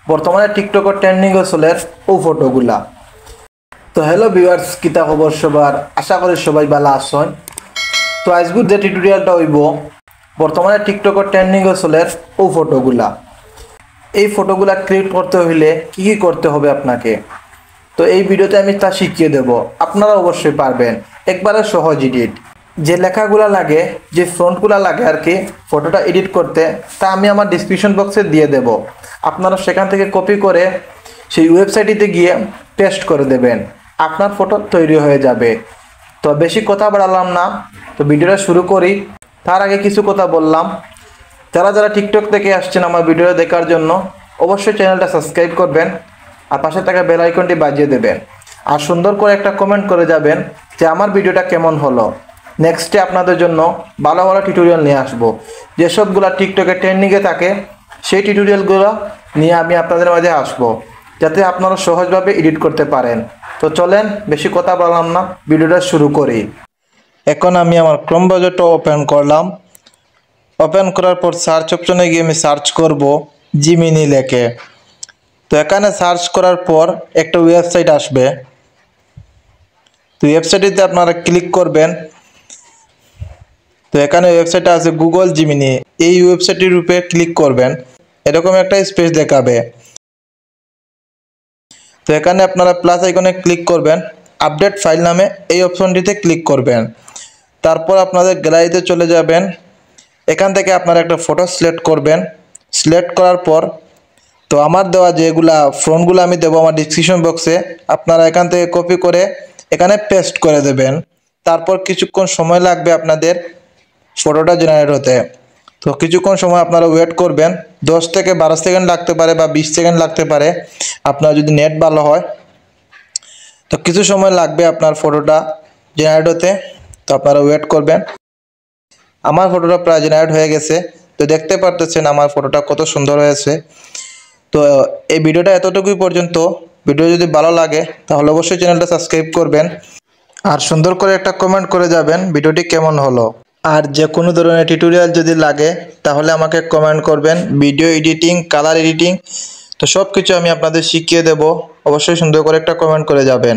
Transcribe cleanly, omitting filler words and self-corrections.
বর্তমানে টিকটকের ট্রেন্ডিং চলে ও ফটোগুলা। তো হ্যালো ভিউয়ার্স, কিতা খবর সবার? আশা করি সবাই ভালো আছেন। তো আজকের যে টিউটোরিয়ালটা হইব বর্তমানে টিকটকের ট্রেন্ডিং চলে ও ফটোগুলা। এই ফটোগুলা ক্রিয়েট করতে হইলে কি কি করতে হবে আপনাকে, তো এই ভিডিওতে আমি তা শিখিয়ে দেব। আপনারা অবশ্যই পারবেন, একবারে সহজ এডিট। যে লেখাগুলো লাগে, যে ফন্টগুলো লাগে আর কি ফটোটা এডিট করতে, তা আমি আমার ডিসক্রিপশন বক্সে দিয়ে দেব। আপনারা সেখান থেকে কপি করে সেই ওয়েবসাইটটিতে গিয়ে পেস্ট করে দেবেন, আপনার ফটো তৈরি হয়ে যাবে। তো বেশি কথা বাড়ালাম না, তো ভিডিওটা শুরু করি। তার আগে কিছু কথা বললাম, যারা যারা টিকটক থেকে আসছেন আমার ভিডিওটা দেখার জন্য অবশ্যই চ্যানেলটা সাবস্ক্রাইব করবেন আর পাশে থাকা বেল আইকনটি বাজিয়ে দেবেন। আর সুন্দর করে একটা কমেন্ট করে যাবেন যে আমার ভিডিওটা কেমন হলো। নেক্সটে আপনাদের জন্য ভালো ভালো টিউটোরিয়াল নিয়ে আসবো। যেসবগুলো টিকটকে ট্রেন্ডিংয়ে থাকে সেই টিউটোরিয়ালগুলো নিয়ে আমি আপনাদের মাঝে আসবো, যাতে আপনারা সহজভাবে এডিট করতে পারেন। তো চলেন বেশি কথা বললাম না, ভিডিওটা শুরু করি। এখন আমি আমার ক্রোম ব্রাউজারটা ওপেন করলাম। ওপেন করার পর সার্চ অপশনে গিয়ে আমি সার্চ করব জিমিনি লেখে। তো এখানে সার্চ করার পর একটা ওয়েবসাইট আসবে। তো ওয়েবসাইটটিতে আপনারা ক্লিক করবেন। তো এখানে ওয়েবসাইটটা আছে গুগল জিমিনি। এই ওয়েবসাইটটির উপরে ক্লিক করবেন, এরকম একটা স্পেস দেখাবে। তো এখানে আপনারা প্লাস আইকনে ক্লিক করবেন, আপডেট ফাইল নামে এই অপশনটিতে ক্লিক করবেন। তারপর আপনাদের গ্যালারিতে চলে যাবেন। এখান থেকে আপনারা একটা ফটো সিলেক্ট করবেন। সিলেক্ট করার পর তো আমার দেওয়া যেগুলা ফ্রন্টগুলো আমি দেবো আমার ডিসক্রিপশন বক্সে, আপনারা এখান থেকে কপি করে এখানে পেস্ট করে দেবেন। তারপর কিছুক্ষণ সময় লাগবে আপনাদের ফটোটা জেনারেট হতে। তো কিছুক্ষণ সময় আপনারা ওয়েট করবেন, 10 থেকে 12 সেকেন্ড লাগতে পারে বা 20 সেকেন্ড লাগতে পারে, আপনার যদি নেট ভালো হয়। তো কিছু সময় লাগবে আপনার ফটোটা জেনারেট হতে, তো আপনারা ওয়েট করবেন। আমার ফটোটা প্রায় জেনারেট হয়ে গেছে। তো দেখতে পারতেছেন আমার ফটোটা কত সুন্দর হয়েছে। তো এই ভিডিওটা এতটুকুই পর্যন্ত। ভিডিও যদি ভালো লাগে তাহলে অবশ্যই চ্যানেলটা সাবস্ক্রাইব করবেন আর সুন্দর করে একটা কমেন্ট করে যাবেন ভিডিওটি কেমন হলো। আর যে কোনো ধরনের টিউটোরিয়াল যদি লাগে তাহলে আমাকে কমেন্ট করবেন। ভিডিও এডিটিং, কালার এডিটিং, তো সব কিছু আমি আপনাদের শিখিয়ে দেব। অবশ্যই সুন্দর করে একটা কমেন্ট করে যাবেন।